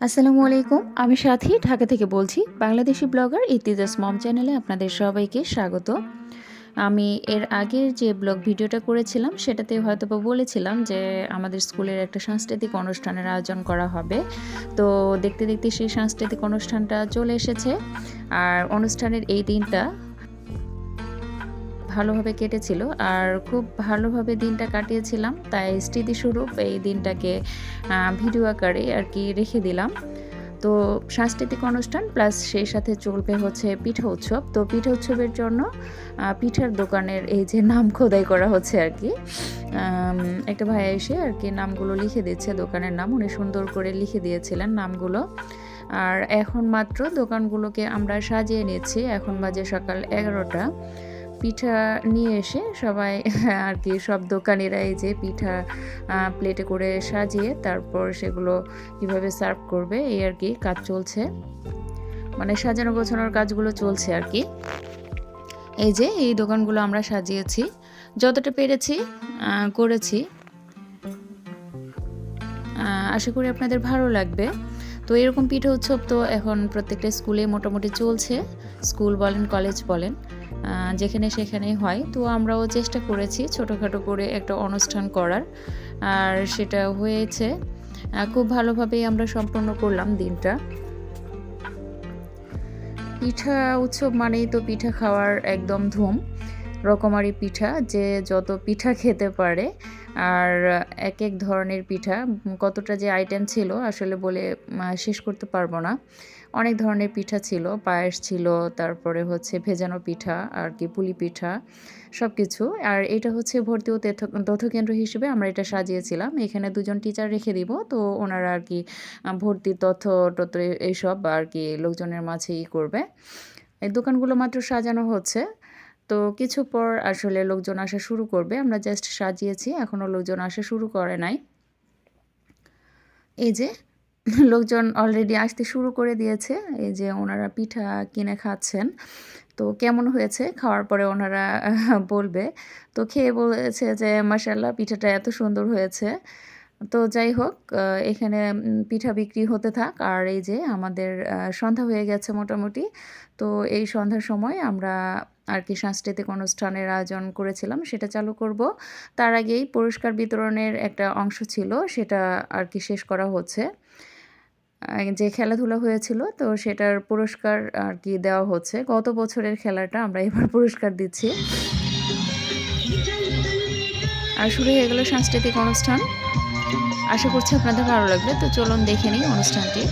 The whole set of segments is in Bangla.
আসসালামু আলাইকুম। আমি সাথী ঢাকা থেকে বলছি। বাংলাদেশি ব্লগার ইতিজাস মম চ্যানেলে আপনাদের সবাইকে স্বাগত। আমি এর আগের যে ব্লগ ভিডিওটা করেছিলাম সেটাতে হয়তোবা বলেছিলাম যে আমাদের স্কুলের একটা সাংস্কৃতিক অনুষ্ঠানের আয়োজন করা হবে। তো দেখতে দেখতে সেই সাংস্কৃতিক অনুষ্ঠানটা চলে এসেছে। আর অনুষ্ঠানের এই দিনটা ভালোভাবে কেটেছিল আর খুব ভালোভাবে দিনটা কাটিয়েছিলাম। তাই স্মৃতিস্বরূপ এই দিনটাকে ভিডিও আকারে আর কি রেখে দিলাম। তো সাংস্কৃতিক অনুষ্ঠান প্লাস সেই সাথে চলবে হচ্ছে পিঠা উৎসব। তো পিঠা উৎসবের জন্য পিঠার দোকানের এই যে নাম খোদাই করা হচ্ছে আর কি। একটা ভাইয়া এসে আর কি নামগুলো লিখে দিচ্ছে, দোকানের নাম উনি সুন্দর করে লিখে দিয়েছিলেন নামগুলো। আর এখন মাত্র দোকানগুলোকে আমরা সাজিয়ে নিচ্ছি। এখন বাজে সকাল 11টা। পিঠা নিয়ে এসে সবাই আর কি সব দোকানিরা এই যে পিঠা প্লেটে করে সাজিয়ে তারপর সেগুলো কিভাবে সার্ভ করবে এই আর কি কাজ চলছে, মানে সাজানো গোছানোর কাজগুলো চলছে আর কি। এই যে এই দোকানগুলো আমরা সাজিয়েছি, যতটা পেরেছি করেছি। আশা করি আপনাদের ভালো লাগবে। তো এরকম পিঠা উৎসব তো এখন প্রত্যেকটা স্কুলে মোটামুটি চলছে, স্কুল বলেন কলেজ বলেন যেখানে সেখানেই হয়। তো আমরাও চেষ্টা করেছি ছোটোখাটো করে একটা অনুষ্ঠান করার, আর সেটা হয়েছে। খুব ভালোভাবেই আমরা সম্পন্ন করলাম দিনটা। পিঠা উৎসব মানেই তো পিঠা খাওয়ার একদম ধুম, রকমারি পিঠা, যে যত পিঠা খেতে পারে। আর এক এক ধরনের পিঠা, কতটা যে আইটেম ছিল আসলে বলে শেষ করতে পারবো না। অনেক ধরনের পিঠা ছিল, পায়েস ছিল, তারপরে হচ্ছে ভেজানো পিঠা আর কি, পুলি পিঠা, সব কিছু। আর এটা হচ্ছে ভর্তি ও তথ্যকেন্দ্র হিসেবে আমরা এটা সাজিয়েছিলাম। এখানে দুজন টিচার রেখে দিব, তো ওনারা আর কি ভর্তির তথ্য এইসব আর কি লোকজনের মাঝেই করবে। এই দোকানগুলো মাত্র সাজানো হচ্ছে, তো কিছু পর আসলে লোকজন আসা শুরু করবে। আমরা জাস্ট সাজিয়েছি, এখনও লোকজন আসা শুরু করে নাই। এই যে লোকজন অলরেডি আসতে শুরু করে দিয়েছে। এই যে ওনারা পিঠা কিনে খাচ্ছেন। তো কেমন হয়েছে খাওয়ার পরে ওনারা বলবে। তো খেয়ে বলেছে যে মাশাআল্লাহ পিঠাটা এত সুন্দর হয়েছে। তো যাই হোক, এখানে পিঠা বিক্রি হতে থাক। আর এই যে আমাদের সন্ধ্যা হয়ে গেছে মোটামুটি। তো এই সন্ধ্যার সময় আমরা আর কি সাংস্কৃতিক অনুষ্ঠানের আয়োজন করেছিলাম, সেটা চালু করব। তার আগেই পুরস্কার বিতরণের একটা অংশ ছিল, সেটা আর কি শেষ করা হচ্ছে। যে খেলাধুলা হয়েছিল তো সেটার পুরস্কার আর কি দেওয়া হচ্ছে। গত বছরের খেলাটা আমরা এবার পুরস্কার দিচ্ছি। আর শুরু হয়ে গেল সাংস্কৃতিক অনুষ্ঠান। আশা করছি আপনাদের ভালো লাগবে। তো চলুন দেখে নিই অনুষ্ঠানটি।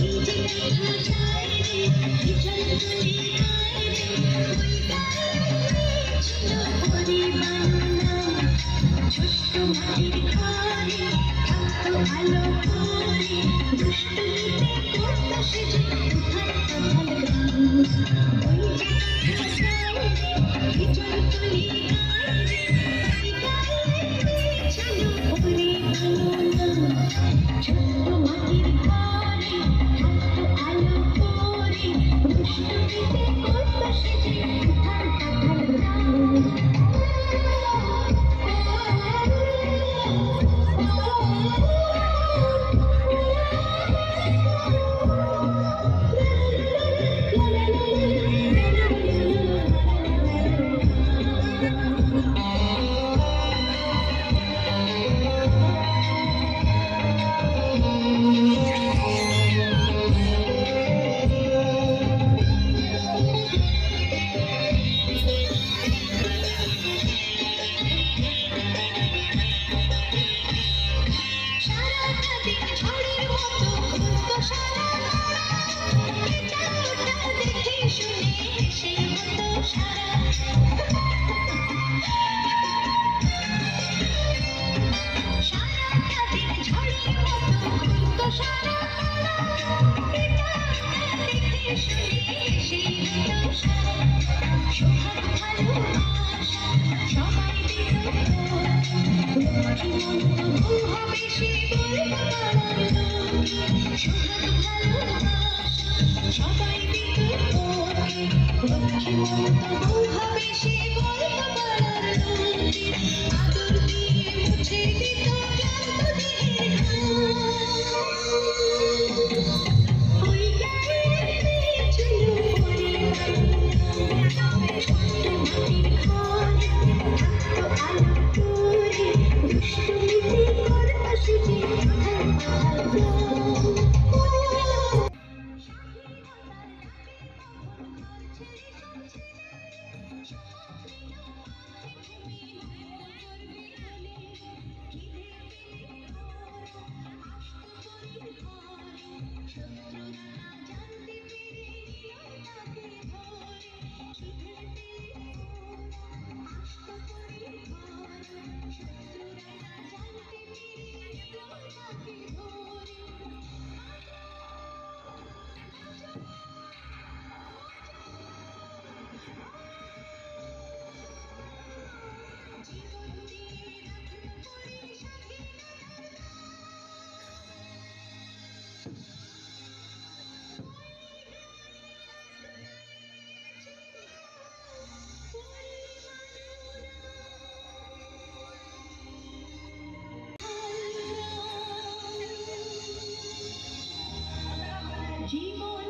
জীবন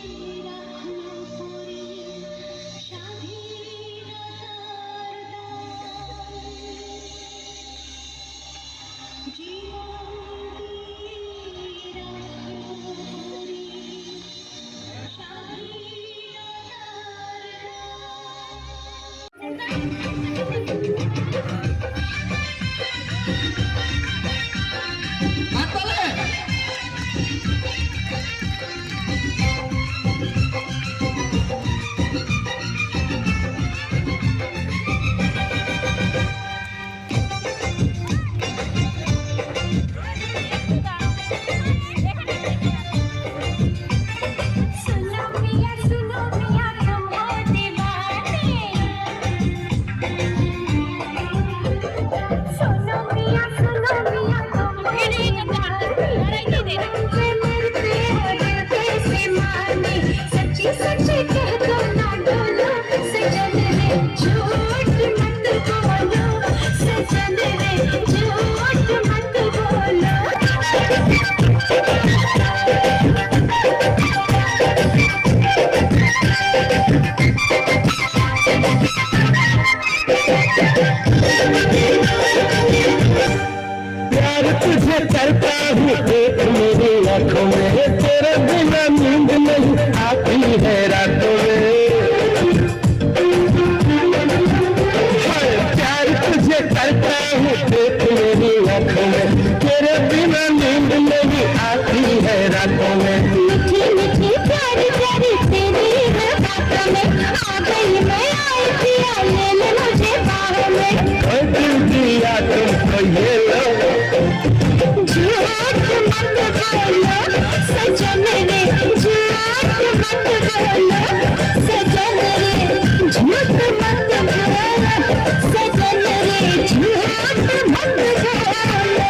দিয়ে রাখলো পরে স্বাধীনতার দান। জীবন দিয়ে রাখলো পরে प्यार तुझे करता हूँ देख मेरी आंखों में, तेरे बिना नींद नहीं आती है रातों में। हाय, प्यार तुझे करता हूँ देख मेरी आंखों में, तेरे बिना नींद नहीं आती है रातों में। मीठी मीठी प्यारी प्यारी तेरी है बातों में, आ गई मैं आई पिया ले ले मुझे बाहों में। ओए दिल दिया तुमको ये लो, झूठ मत बोलो सजन रे, झूठ मत बोलो सजन रे, झूठ मत बोलो सजन रे, झूठ मत बोलो।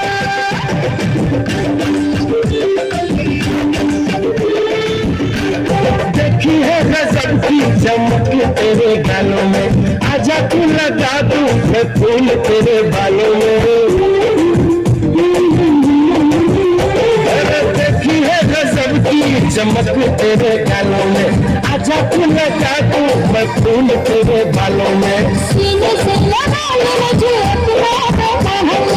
देखी है गजब की चमक तेरे गालों में, आजा तू लगा दूं मैं फूल तेरे बालों में। देखी है गजब की चमक तेरे गालों में, आजा तू लगा दूं मैं फूल तेरे बालों में। सीने से लगा ले मुझे अपना महल,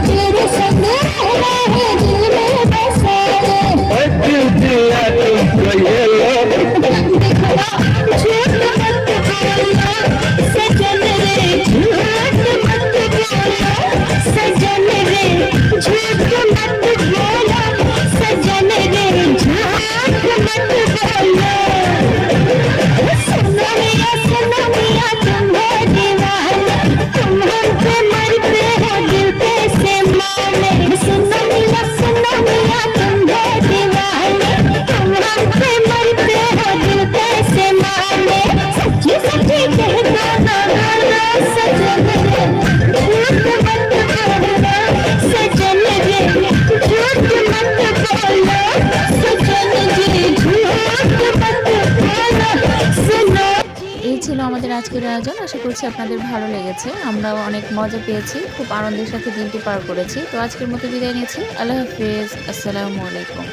तेरे संग रहना है दिल में बसा रे। ओए दिल दिया तुमको ये लो, झूठ मत बोलो सजन रे, झूठ मत बोलो सजन रे, झूठ मत बोलो सजन रे, झूठ मत बोलो। सुनो मिया तुम हो दीवाना, तुम हम पे मरते हो दिल पे से माने। सुनो मिया तुम हो दीवाना, तुम हम पे मरते हो दिल पे से माने। सच्ची सच्ची कहता ना बोलो सजन रे, झूठ मत बोलो सजन रे, झूठ मत बोलो सजन रे, झूठ मत बोलो सुनो। এই ছিল আমাদের আজকের আয়োজন। আশা করছি আপনাদের ভালো লেগেছে। আমরাও অনেক মজা পেয়েছি, খুব আনন্দের সাথে দিনটি পার করেছি। তো আজকের মতো বিদায় নিচ্ছি। আল্লাহ হাফেজ, আসসালামু আলাইকুম।